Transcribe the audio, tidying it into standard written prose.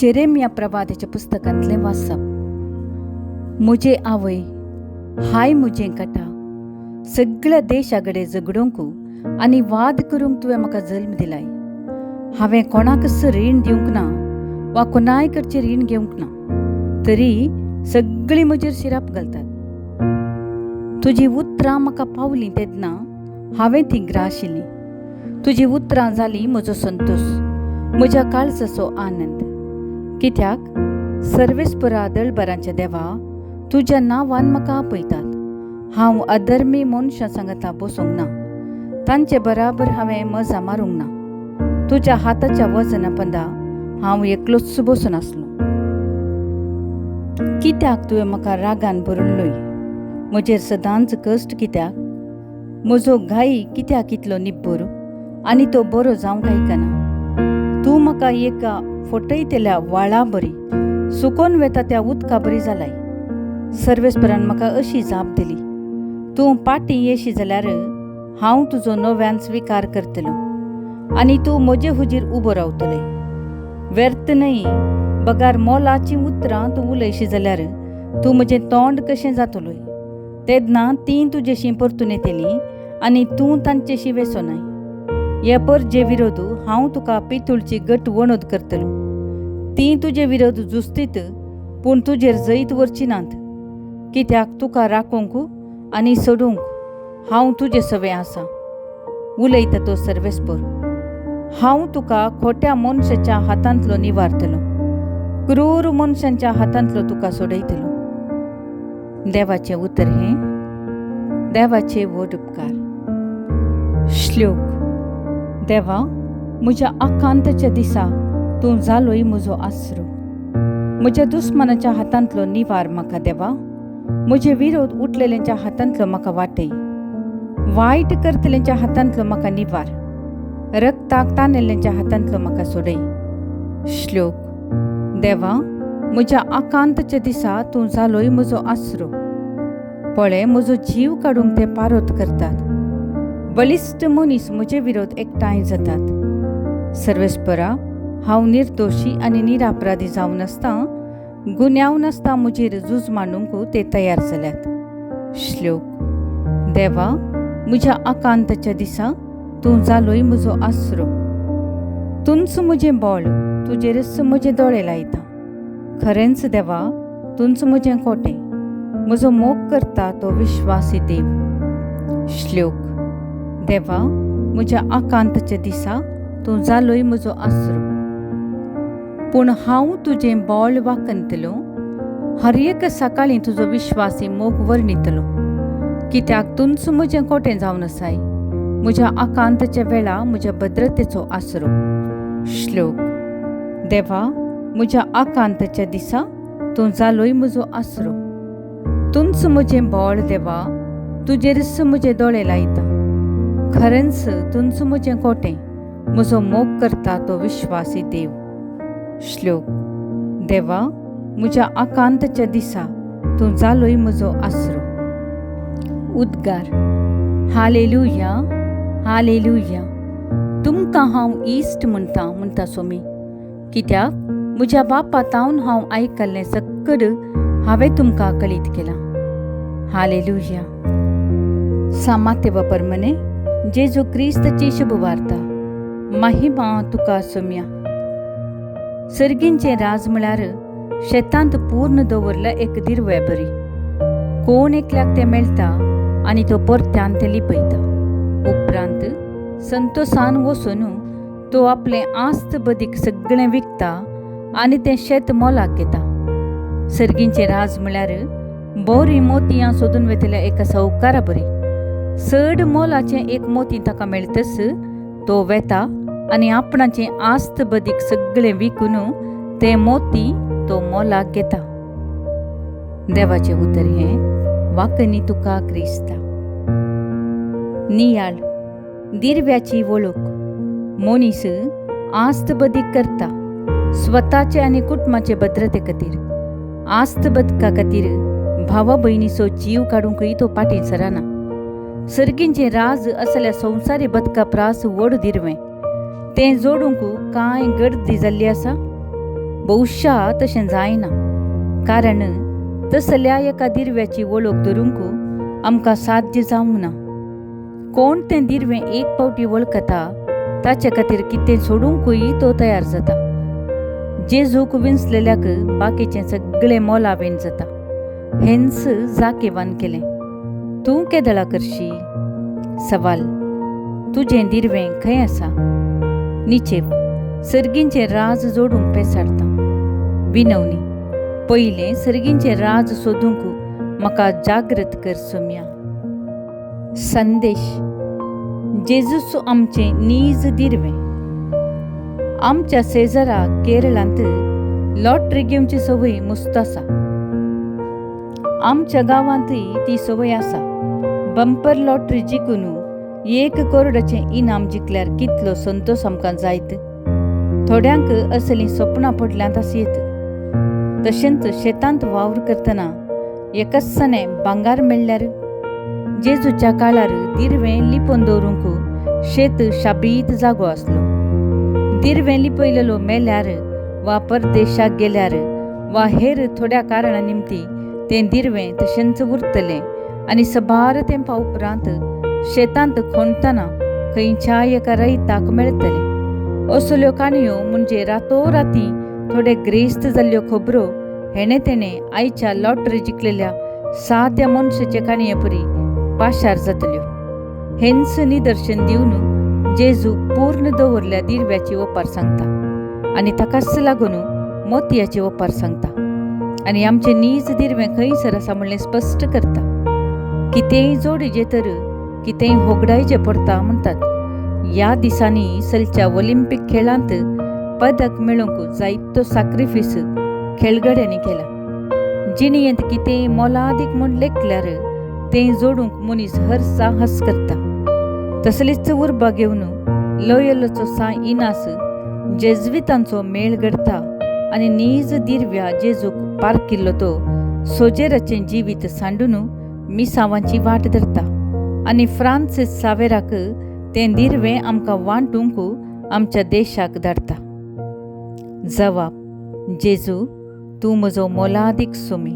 Jeremiah प्रवादीच्या पुस्तकांतले वाचप. मुजे आवय, हाय मुजे कटा, सगळ्या देशाकडे झगडोंकू आनी वाद करूंक तुवें म्हाका जल्म दिलाय. हांवें कोणाकच रीण दिवंक ना वा कोणाय कडचें रीण घेवंक ना, तरी सगळीं म्हजेर शिराप घालतात. तुजी उतरां म्हाका पावलीं तेन्ना हांवें तीं ग्राशिल्लीं. तुजी उतरां जालीं म्हजो संतोश, म्हज्या काळजाचो आनंद. कित्याक सर्वेस्परा दळबरांच्या देवा, तुज्या नांवान म्हाका आपयतात. हांव अधर्मी मनशां सांगता बसूंक ना, तांचे बराबर हांवें मजा मारूंक ना. तुज्या हाताच्या वजना पंदा हांव एकलोच बसून आसलो. कित्याक तुवें म्हाका रागान भरल्लोय? म्हजेर सदांच कश्ट कित्याक? म्हजो घाई कित्याक इतलो निब्बर आनी तो बरो जावंक आयकना? तूं म्हाका एका फटयतल्या व्हाळा बरी, सुकोवन वेता त्या उदका बरी जालाय. सर्वेस्परान म्हाका अशी जाप दिली, तूं पाटी येशी जाल्यार हांव तुजो नव्यान स्विकार करतलो आनी तूं म्हजे हुजीर उबो रावतलें. व्यर्थ न्हय, बगार मोलाची उतरां तूं उलयशी जाल्यार तूं म्हजें तोंड कशें जातलोय. तेन्ना तीं तुजेशी परतून येतलीं आनी तूं तांचेशी वेसोनाय. हे परजे विरोध हांव तुका पितूळची गट वणद करतलो. तीं तुजे विरोध झुजतीत, पूण तुजेर जैत वरची नात. कित्याक तुका राखोंक आनी सोडूंक हांव तुजे सवे आसा, उलयता तो सर्वेस्पर. हांव तुका खोट्या मनशाच्या हातांतलो निवारतलो, क्रूर मनशांच्या हातांतलो तुका सोडयतलो. देवाचें उतर हें, देवाचे व्हड उपकार. श्लोक. देवा, म्हज्या आकांतच्या दिसा तूं जालोय म्हजो आसरो. म्हज्या दुस्मनाच्या हातांतलो निवार म्हाका देवा. म्हजे विरोध उठलेल्यांच्या हातांतलो म्हाका वाटय. वायट करतल्यांच्या हातांतलो म्हाका निवार. रक्ताक ताणिल्ल्यांच्या हातांतलो म्हाका सोडय. श्लोक. देवा, म्हज्या आकांतच्या दिसा तूं जालोय म्हजो आसरो. पळय, म्हजो जीव काडूंक ते पारोत करतात. बलिश्ट मनीस म्हजे विरोध एकठांय जातात. सर्वेस्परा, हांव निर्दोशी आनी निरापराधी जावन आसता, गुन्यांव नासता म्हजेर झूज मांडूंक ते तयार जाल्यात. श्लोक. देवा, म्हज्या आकांतच्या दिसा तूं जालोय म्हजो आसरो. तुंच म्हजें बोळ, तुजेरच म्हजे दोळे लायता. खरेंच देवा, तुंच म्हजें कोटें, म्हजो मोग करता तो विश्वासी देव. श्लोक. देवा, म्हज्या आकांतच्या दिसा तूं जालोय म्हजो आसरो. पूण हांव तुजें बोळ वाकनतलो, हर एक सकाळीं तुजो विश्वासी मोग वर्णितलो. कित्याक तुंच म्हजें कोटें जावन आसाय, म्हज्या आकांतच्या वेळा म्हज्या भद्रतेचो आसरो. श्लोक. देवा, म्हज्या आकांतच्या दिसा तूं जालोय म्हजो आसरो. तुंच म्हजें बोळ देवा, तुजेरच म्हजे दोळे लायता. खरेंच तुंच म्हजें कोटें, म्हजो मोग करता तो विश्वासी देव. श्लोक. देवा, म्हज्या आकांतच्या दिसा तूं जालोय म्हजो आसरो. उद्गार. Hallelujah, hallelujah. तुमकां हांव इश्ट म्हणटा सोमी. कित्याक म्हज्या बापातावन हांव आयकल्लें सकड हांवें तुमकां कळीत केलां. हालेलुया. सामात्य वापरमने जेजू क्रिस्ताची शुभ वार्ता. महिमा तुका सोम्या. सर्गींचें राज म्हळ्यार शेतांत पूर्ण दवरल्या एक दिरवे बरी. कोण एकल्याक तें मेळटा आनी तो परत्यान तें लिपयता. उपरांत संतोषान वचून तो आपलें आस्त बदीक सगळें विकता आनी तें शेत मोलाक घेता. सर्गींचें राज म्हळ्यार बोरी मोतयां सोदून वेतल्या एका सावकारा बरी. चड मोलाचें एक मोती ताका मेळटस तो वेता आनी आपणाचें आस्त बदीक सगळें विकून तें मोती तो मोलाक घेता. देवाचें उतर हें, वाकनी तुका क्रिस्ता. नियाळ. दिरव्याची वळख. मनीस आस्त बदीक करता स्वताचे आनी कुटुंबाचे भद्रते खातीर. आस्त बदका खातीर भावा भयणीचो जीव काडूंकय तो पाटी सराना. सर्गींचें राज असल्या संवसारी बदका प्रास व्हड दिरवें. तें जोडूंक कांय गर्दी जाल्ली आसा. भविष्या तशें जायना, कारण तसल्या एका दिरव्याची वळख धरूंक आमकां साध्य जावंक ना. कोण तें दिरवें एक पावटी वळखता ताचे खातीर कितें सोडूंकूय तो तयार जाता. जेजूक विंचलेल्याक बाकीचें सगळें मोलावेन जाता. हेंच जाकेवान केलें. तूं केदळा करशी? सवाल: तुजें दिरवें खंय आसा? निचेव: सर्गींचें राज जोडूंक पेसाडटा. विनवणी: पयलें सर्गींचें राज सोदूंक म्हाका जागृत कर सोम्या. संदेश: जेजूस आमचें नीज दिरवें. आमच्या शेजरा केरळांत लॉटरी घेवची संवय मस्त आसा. आमच्या गांवांतय ती संवय आसा. बंपर लॉटरी जिखून 1 करोडाचें इनाम जिखल्यार कितलो संतोश आमकां जायत. थोड्यांक असलीं सपनां पडल्यांत आसयत. तशेंच शेतांत वावर करतना एकसाणें भांगार मेळ्ळ्यार. जेजूच्या काळार दिरवें लिपोवन दवरूंक शेत शाबीत जागो आसलो. दिरवें लिपयलेलो मेल्यार वा परदेशाक गेल्यार वा हेर थोड्या कारणां निमती तें दिरवें तशेंच उरतलें आनी सबार तेंपा उपरांत शेतांत खणतना खंयच्याय एका रयताक मेळटलें. असल्यो काणयो म्हणजे रातोराती थोडे ग्रेस्त जाल्ल्यो खबरो हेणे तेणे आयच्या लॉटरी जिखलेल्या साद्या मनशाचे काणये परी पाशार जातल्यो. हेंच निदर्शन दिवन जेजू पूर्ण दवरल्या दिरव्याची ओपार सांगता आनी ताकाच लागून मोतयाची ओपार सांगता आनी आमचें नीज दिरवें खंयसर आसा म्हणलें स्पश्ट करता. कितेंय जोडिजे तर कितेंय होगडायचें पडटा म्हणटात. ह्या दिसांनी सलच्या ऑलिंपीक खेळांत पदक मेळोवंक जायतो सॅक्रिफीस खेळगड्यांनी केला. जिणेंत कितेंय मोलादीक म्हूण लेखल्यार तें जोडूंक मनीस हर साहस करता. तसलीच उर्बा घेवन लोयोलाचो सांय इनास जेजुवितांचो मेळ घडता आनी नीज दिरव्या जेजूक पारकिल्लो तो सोजेराचें जिवीत सांडून मिसावांची वाट धरता आनी फ्रांसीस सावेराक तें दिरवें आमकां वांटूंक आमच्या देशाक धाडटा. जवाब: जेजू, तूं म्हजो मोलादीक सोमी.